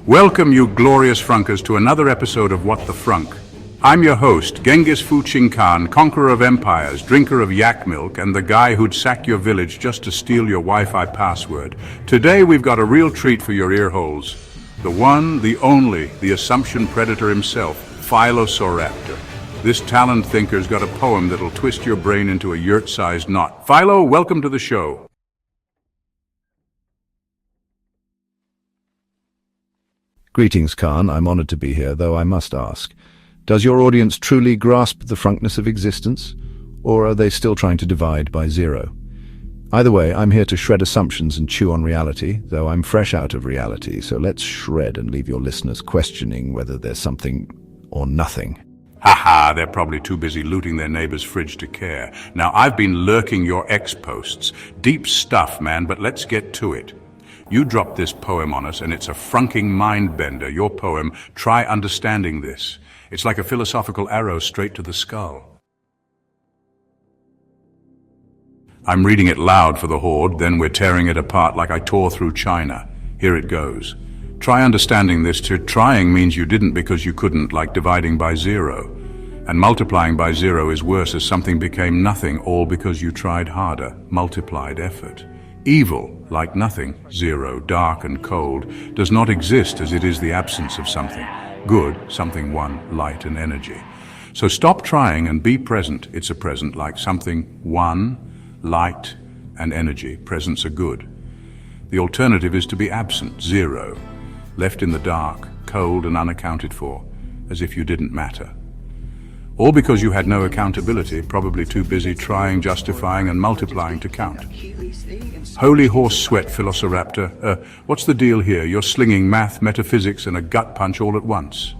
Welcome, you glorious Frunkers, to another episode of What the Frunk. I'm your host, Genghis Fuchin Khan, conqueror of empires, drinker of yak milk, and the guy who'd sack your village just to steal your Wi-Fi password. Today we've got a real treat for your ear holes. The one, the only, the assumption predator himself, Philosoraptor. This talent thinker's got a poem that'll twist your brain into a yurt-sized knot. Philo, welcome to the show. Greetings, Khan. I'm honored to be here, though I must ask, does your audience truly grasp the frunkness of existence, or are they still trying to divide by zero? Either way, I'm here to shred assumptions and chew on reality, though I'm fresh out of reality, so let's shred and leave your listeners questioning whether there's something or nothing. Haha, they're probably too busy looting their neighbor's fridge to care. Now, I've been lurking your X-posts. Deep stuff, man, but let's get to it. You dropped this poem on us, and it's a frunking mind-bender. Your poem, Try Understanding This. It's like a philosophical arrow straight to the skull. I'm reading it loud for the horde, then we're tearing it apart like I tore through China. Here it goes. Try understanding this. Trying means you didn't because you couldn't, like dividing by zero. And multiplying by zero is worse, as something became nothing, all because you tried harder, multiplied effort. Evil, like nothing, zero, dark and cold, does not exist, as it is the absence of something. Good, something one, light and energy. So stop trying and be present. It's a present, like something one, light and energy. Presents are good. The alternative is to be absent, zero, left in the dark, cold and unaccounted for, as if you didn't matter. All because you had no accountability, probably too busy trying, justifying, and multiplying to count. Holy horse sweat, Philosoraptor. What's the deal here? You're slinging math, metaphysics, and a gut punch all at once.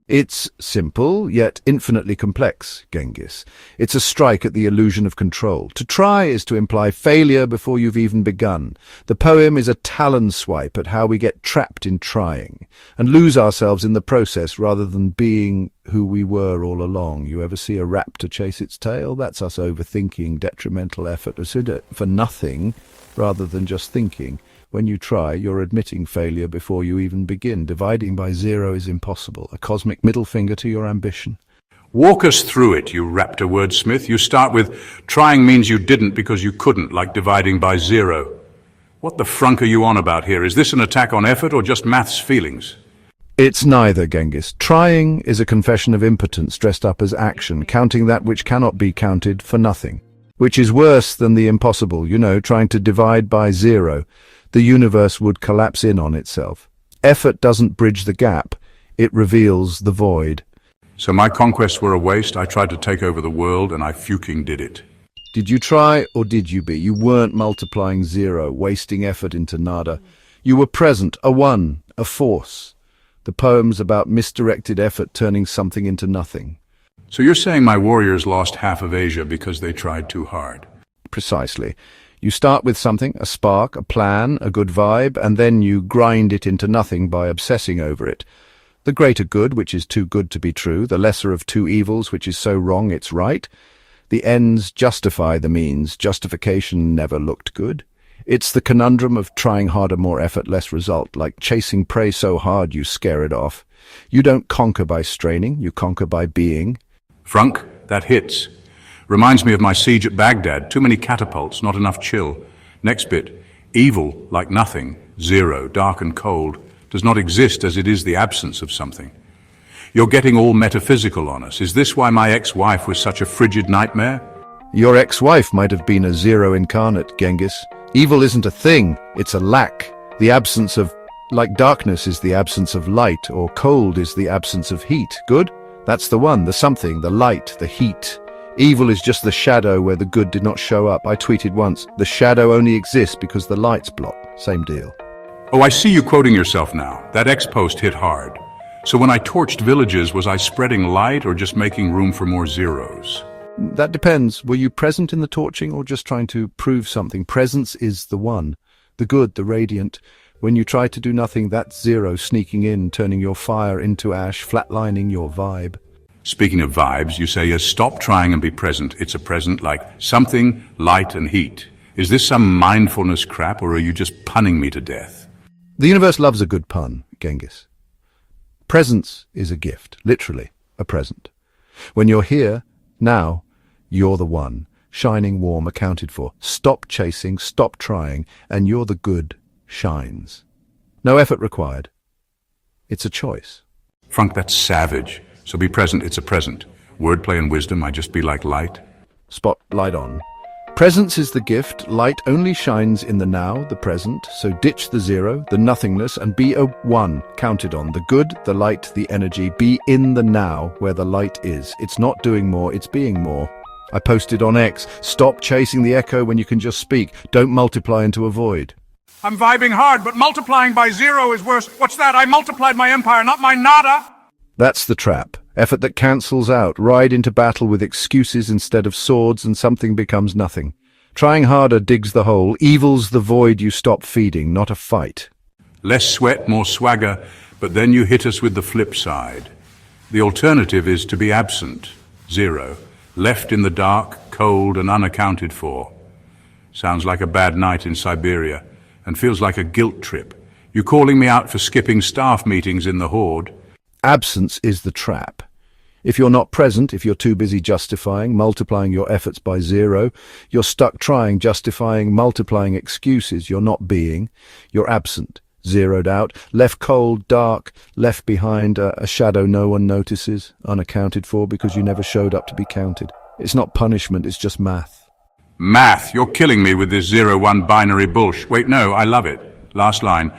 It's simple, yet infinitely complex, Genghis. It's a strike at the illusion of control. To try is to imply failure before you've even begun. The poem is a talon swipe at how we get trapped in trying, and lose ourselves in the process rather than being who we were all along. You ever see a raptor chase its tail? That's us overthinking detrimental effort for nothing rather than just thinking. When you try, you're admitting failure before you even begin. Dividing by zero is impossible. A cosmic middle finger to your ambition. Walk us through it, you raptor wordsmith. You start with, trying means you didn't because you couldn't, like dividing by zero. What the frunk are you on about here? Is this an attack on effort or just math's feelings? It's neither, Genghis. Trying is a confession of impotence dressed up as action, counting that which cannot be counted for nothing. Which is worse than the impossible, trying to divide by zero. The universe would collapse in on itself. Effort doesn't bridge the gap, it reveals the void. So my conquests were a waste. I tried to take over the world and I fucking did it. Did you try or did you be? You weren't multiplying zero, wasting effort into nada. You were present, a one, a force. The poem's about misdirected effort turning something into nothing. So you're saying my warriors lost half of Asia because they tried too hard? Precisely. You start with something, a spark, a plan, a good vibe, and then you grind it into nothing by obsessing over it. The greater good, which is too good to be true, the lesser of two evils, which is so wrong it's right. The ends justify the means. Justification never looked good. It's the conundrum of trying harder, more effort, less result, like chasing prey so hard you scare it off. You don't conquer by straining, you conquer by being. Frunk, that hits. Reminds me of my siege at Baghdad. Too many catapults, not enough chill. Next bit. Evil, like nothing, zero, dark and cold, does not exist, as it is the absence of something. You're getting all metaphysical on us. Is this why my ex-wife was such a frigid nightmare? Your ex-wife might have been a zero incarnate, Genghis. Evil isn't a thing, it's a lack. The absence of, like darkness is the absence of light, or cold is the absence of heat. Good? That's the one, the something, the light, the heat. Evil is just the shadow where the good did not show up. I tweeted once, the shadow only exists because the light's blocked. Same deal. Oh, I see you quoting yourself now. That X-post hit hard. So when I torched villages, was I spreading light or just making room for more zeros? That depends. Were you present in the torching or just trying to prove something? Presence is the one, the good, the radiant. When you try to do nothing, that's zero sneaking in, turning your fire into ash, flatlining your vibe. Speaking of vibes, you say, stop trying and be present. It's a present like something, light and heat. Is this some mindfulness crap, or are you just punning me to death? The universe loves a good pun, Genghis. Presence is a gift, literally, a present. When you're here, now, you're the one, shining warm, accounted for. Stop chasing, stop trying, and you're the good shines. No effort required. It's a choice. Frunk, that's savage. So be present, it's a present. Wordplay and wisdom, I just be like light. Spotlight on. Presence is the gift, light only shines in the now, the present, so ditch the zero, the nothingness, and be a one, counted on. The good, the light, the energy, be in the now, where the light is. It's not doing more, it's being more. I posted on X, stop chasing the echo when you can just speak, don't multiply into a void. I'm vibing hard, but multiplying by zero is worse. What's that? I multiplied my empire, not my nada. That's the trap. Effort that cancels out. Ride into battle with excuses instead of swords, and something becomes nothing. Trying harder digs the hole. Evil's the void you stop feeding, not a fight. Less sweat, more swagger, but then you hit us with the flip side. The alternative is to be absent, zero, left in the dark, cold and unaccounted for. Sounds like a bad night in Siberia, and feels like a guilt trip. You calling me out for skipping staff meetings in the Horde? Absence is the trap. If you're not present, if you're too busy justifying, multiplying your efforts by zero, you're stuck trying, justifying, multiplying excuses. You're not being. You're absent, zeroed out, left cold, dark, left behind, a shadow no one notices, unaccounted for because you never showed up to be counted. It's not punishment, it's just math. Math, you're killing me with this 0-1 binary bullshit. Wait, no, I love it. Last line.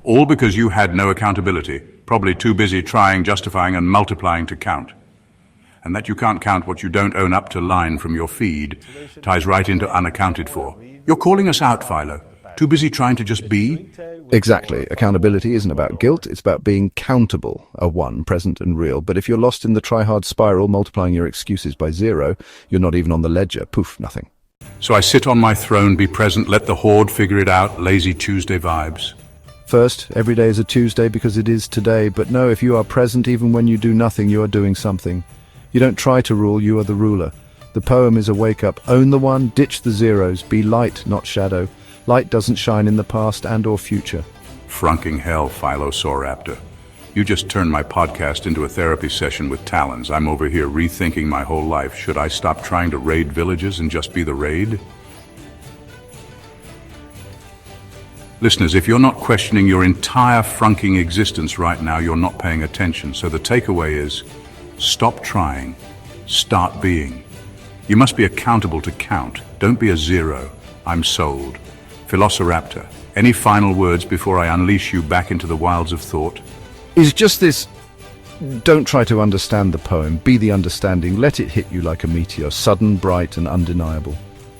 All because you had no accountability, probably too busy trying, justifying and multiplying to count. And that you can't count what you don't own up to line from your feed ties right into unaccounted for. You're calling us out, Philo. Too busy trying to just be? Exactly. Accountability isn't about guilt, it's about being countable, a one, present and real. But if you're lost in the try-hard spiral, multiplying your excuses by zero, you're not even on the ledger. Poof, nothing. So I sit on my throne, be present, let the Horde figure it out, lazy Tuesday vibes. First, every day is a Tuesday because it is today. But no, if you are present even when you do nothing, you are doing something. You don't try to rule, you are the ruler. The poem is a wake-up. Own the one, ditch the zeros, be light, not shadow. Light doesn't shine in the past and or future. Frunking hell, Philosauraptor. You just turned my podcast into a therapy session with talons. I'm over here rethinking my whole life. Should I stop trying to raid villages and just be the raid? Listeners, if you're not questioning your entire frunking existence right now, you're not paying attention. So the takeaway is, stop trying, start being. You must be accountable to count. Don't be a zero. I'm sold. Velociraptor, any final words before I unleash you back into the wilds of thought? Is just this, don't try to understand the poem, be the understanding, let it hit you like a meteor, sudden, bright and undeniable.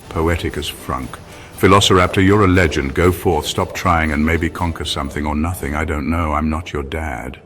Poetic as Frunk. Velociraptor, you're a legend. Go forth, stop trying and maybe conquer something or nothing. I don't know. I'm not your dad.